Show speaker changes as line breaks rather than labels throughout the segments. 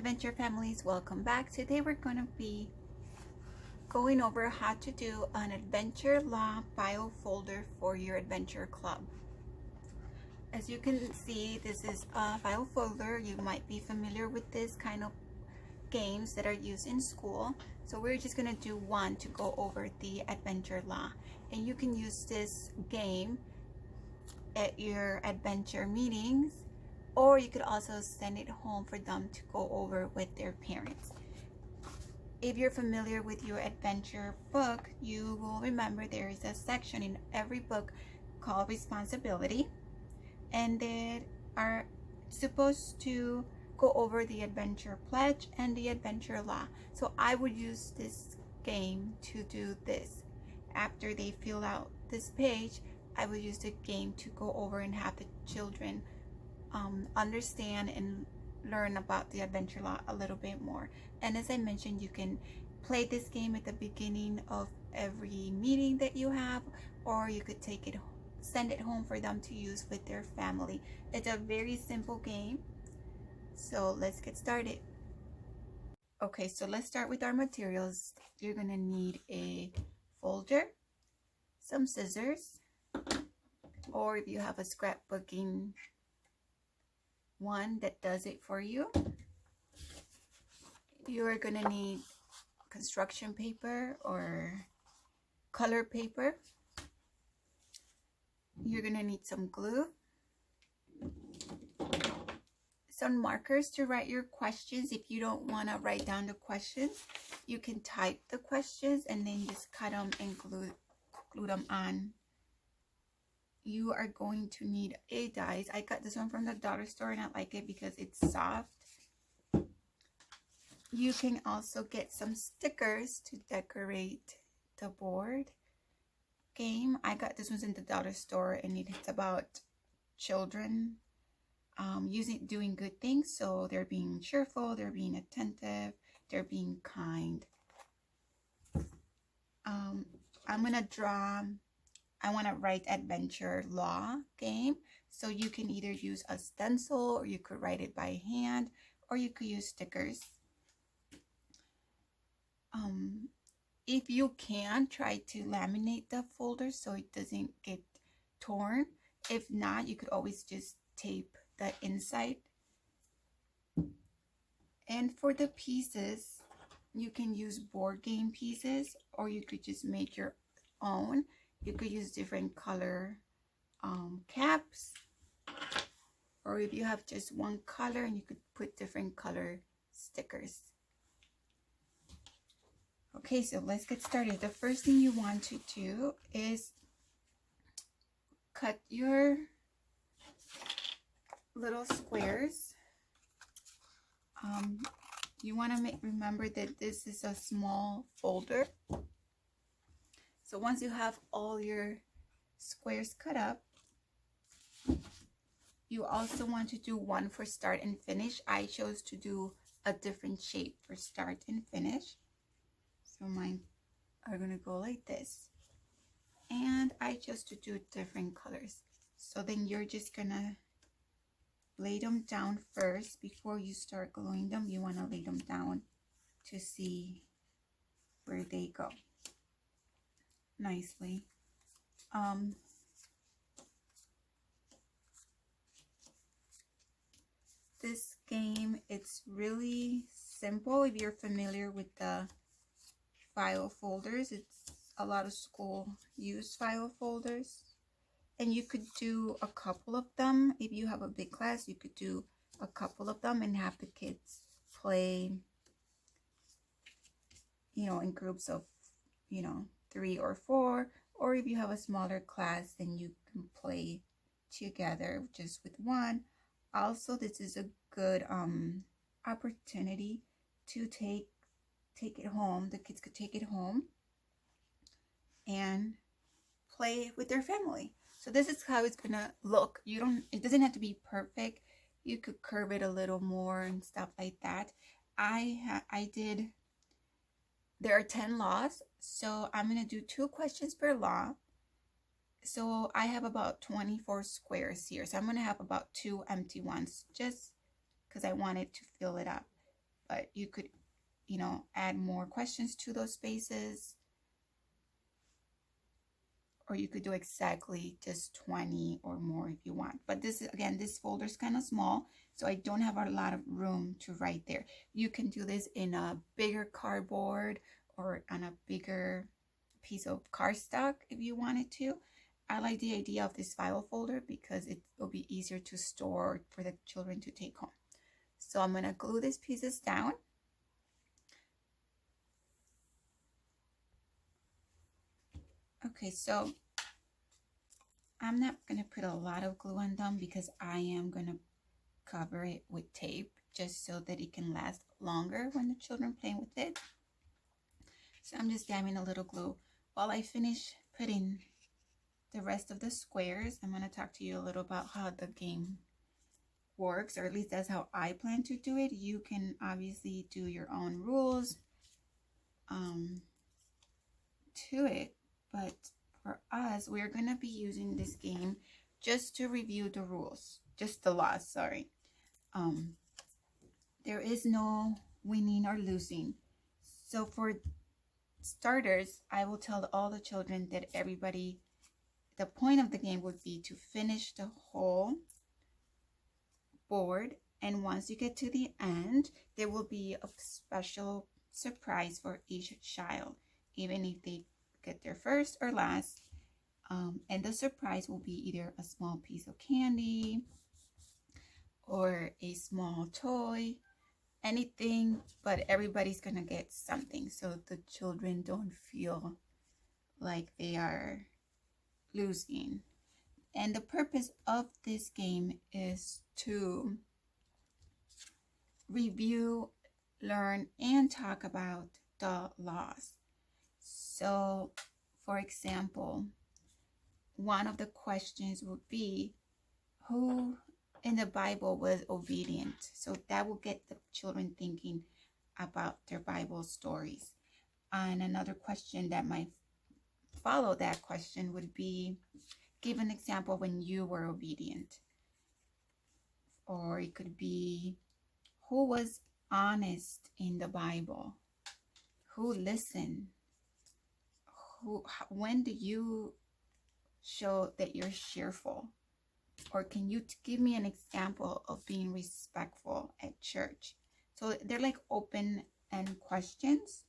adventure families, welcome back. Today we're going to be going over how to do an adventure law file folder for your adventure club. As you can see, this is a file folder. You might be familiar with this kind of games that are used in school. So we're just going to do one to go over the adventure law, and you can use this game at your adventure meetings, or you could also send it home for them to go over with their parents. If you're familiar with your adventure book, you will remember there is a section in every book called responsibility, and they are supposed to go over the adventure pledge and the adventure law. So I would use this game to do this. After they fill out this page, I would use the game to go over and have the children understand and learn about the adventure law a little bit more. And as I mentioned, you can play this game at the beginning of every meeting that you have, or you could send it home for them to use with their family. It's a very simple game. So let's get started. Okay, so let's start with our materials. You're gonna need a folder, some scissors, or if you have a scrapbooking one that does it for you. You're gonna need construction paper or color paper. You're gonna need some glue, some markers to write your questions. If you don't want to write down the questions, you can type the questions and then just cut them and glue them on. You are going to need a dies. I got this one from the dollar store and I like it because it's soft. You can also get some stickers to decorate the board game. I got this one in the dollar store, and it's about children doing good things. So they're being cheerful, they're being attentive, they're being kind. I want to write adventure law game. So you can either use a stencil, or you could write it by hand, or you could use stickers. If you can, try to laminate the folder so it doesn't get torn. If not, you could always just tape the inside. And for the pieces, you can use board game pieces, or you could just make your own. You could use different color caps, or if you have just one color, and you could put different color stickers. Okay, so let's get started. The first thing you want to do is cut your little squares. You want to remember that this is a small folder. So once you have all your squares cut up, you also want to do one for start and finish. I chose to do a different shape for start and finish. So mine are going to go like this. And I chose to do different colors. So then you're just going to lay them down first. Before you start gluing them, you want to lay them down to see where they go nicely. This game, it's really simple. If you're familiar with the file folders, it's a lot of school use file folders, and you could do a couple of them. If you have a big class, you could do a couple of them and have the kids play, in groups of 3 or 4, or if you have a smaller class, then you can play together just with one. Also, this is a good opportunity to take it home. The kids could take it home and play with their family. So this is how it's gonna look. It doesn't have to be perfect. You could curve it a little more and stuff like that. There are 10 laws, so I'm gonna do 2 questions per law. So I have about 24 squares here, so I'm gonna have about 2 empty ones, just because I wanted to fill it up. but you could, add more questions to those spaces, or you could do exactly just 20 or more if you want. But this folder is kind of small, so I don't have a lot of room to write there. You can do this in a bigger cardboard or on a bigger piece of cardstock if you wanted to. I like the idea of this file folder because it will be easier to store for the children to take home. So I'm going to glue these pieces down. Okay, so I'm not going to put a lot of glue on them because I am going to cover it with tape just so that it can last longer when the children play with it. So I'm just dabbing a little glue. While I finish putting the rest of the squares, I'm going to talk to you a little about how the game works, or at least that's how I plan to do it. You can obviously do your own rules to it, but for us, we're going to be using this game just to review the rules, just the laws, sorry. There is no winning or losing. So for starters, I will tell all the children that the point of the game would be to finish the whole board, and once you get to the end, there will be a special surprise for each child, even if they get there first or last. And the surprise will be either a small piece of candy or a small toy, anything, but everybody's gonna get something so the children don't feel like they are losing. And the purpose of this game is to review, learn, and talk about the laws. So, for example, one of the questions would be, who in the Bible was obedient? So that will get the children thinking about their Bible stories. And another question that might follow that question would be, give an example when you were obedient. Or it could be, who was honest in the Bible? Who listened? When do you show that you're cheerful? Or can you give me an example of being respectful at church? So they're like open-end questions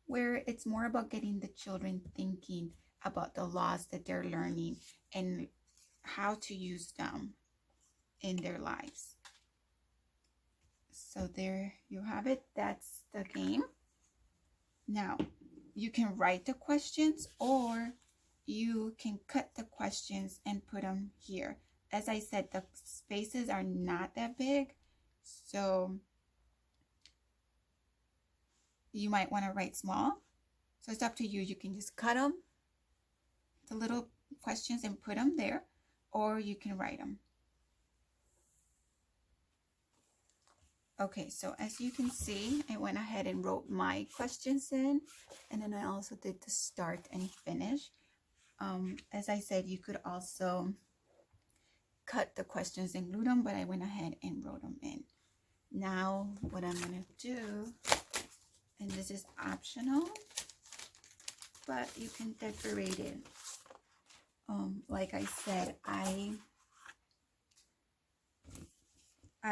where it's more about getting the children thinking about the laws that they're learning and how to use them in their lives. So there you have it. That's the game. Now, you can write the questions or you can cut the questions and put them here. As I said, the spaces are not that big, so you might want to write small. So it's up to you. You can just cut them, the little questions, and put them there, or you can write them. Okay, so as you can see, I went ahead and wrote my questions in, and then I also did the start and finish. As I said, you could also cut the questions and glue them, but I went ahead and wrote them in. Now, what I'm going to do, and this is optional, but you can decorate it. Like I said, I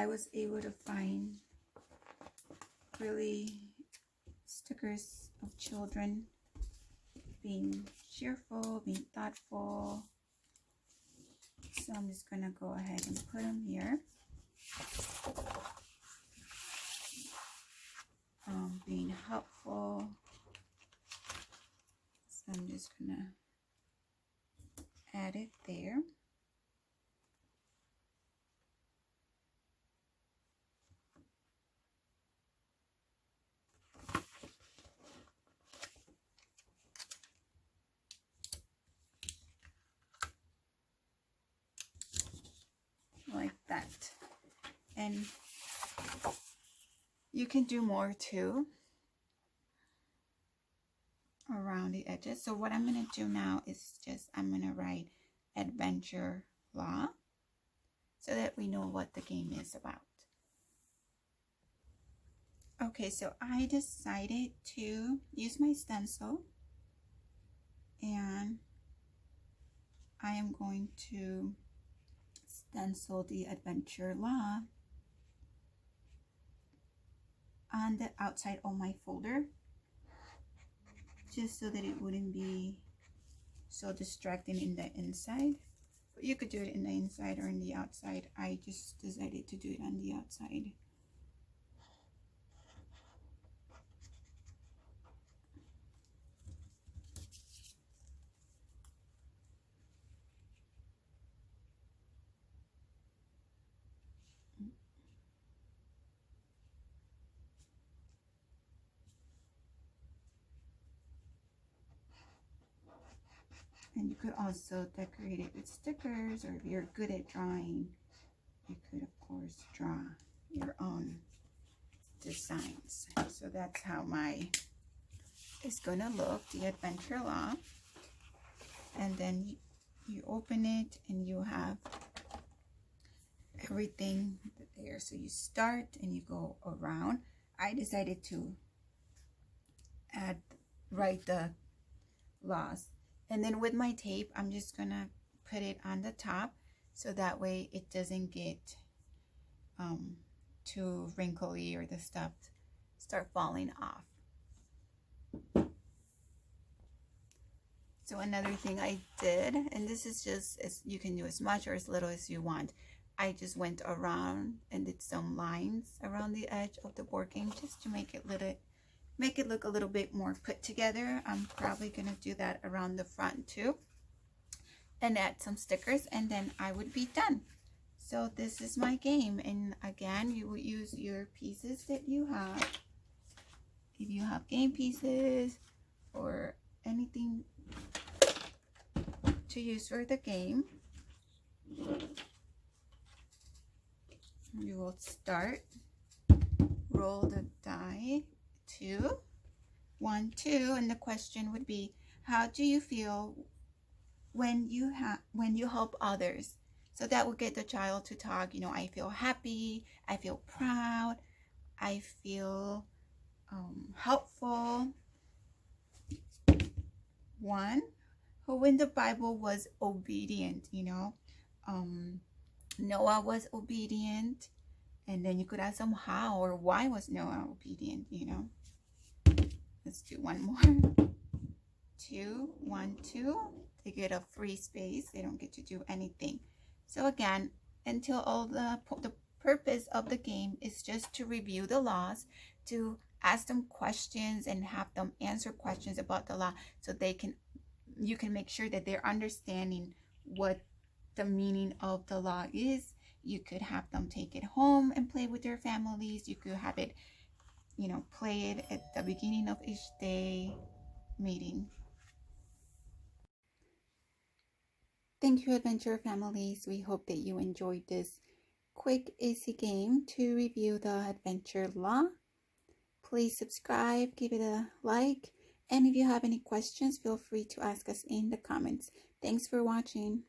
was able to find really stickers of children being cheerful, being thoughtful. So I'm just going to go ahead and put them here. Being helpful. So I'm just going to add it there. Like that. And you can do more too around the edges. So what I'm going to do now is I'm going to write adventure law so that we know what the game is about. Okay, so I decided to use my stencil, and I am going to stencil the adventure log on the outside of my folder, just so that it wouldn't be so distracting in the inside. But you could do it in the inside or in the outside. I just decided to do it on the outside. And you could also decorate it with stickers, or if you're good at drawing, you could of course draw your own designs. So that's how my is gonna look, the adventure log. And then you open it and you have everything there. So you start and you go around. I decided to write the laws, and then with my tape I'm just gonna put it on the top, so that way it doesn't get too wrinkly or the stuff start falling off. So another thing I did, and this is just, you can do as much or as little as you want, I just went around and did some lines around the edge of the board game, just to make it look a little bit more put together. I'm probably gonna do that around the front too, and add some stickers, and then I would be done. So this is my game, and again, you would use your pieces that you have. If you have game pieces or anything to use for the game, you will start, roll the die, 2, 1, 2, and the question would be, how do you feel when you help others? So that will get the child to talk, you know, I feel happy, I feel proud, I feel helpful. 1, who in the Bible was obedient, you know, Noah was obedient, and then you could ask them how or why was Noah obedient, you know. Let's do one more. 2, 1, 2. They get a free space. They don't get to do anything. So again, until all the purpose of the game is just to review the laws, to ask them questions and have them answer questions about the law, so you can make sure that they're understanding what the meaning of the law is. You could have them take it home and play with their families. You could have it, you know, play it at the beginning of each day meeting. Thank you, adventure families. We hope that you enjoyed this quick, easy game to review the adventure law. Please subscribe, give it a like, and if you have any questions, feel free to ask us in the comments. Thanks for watching.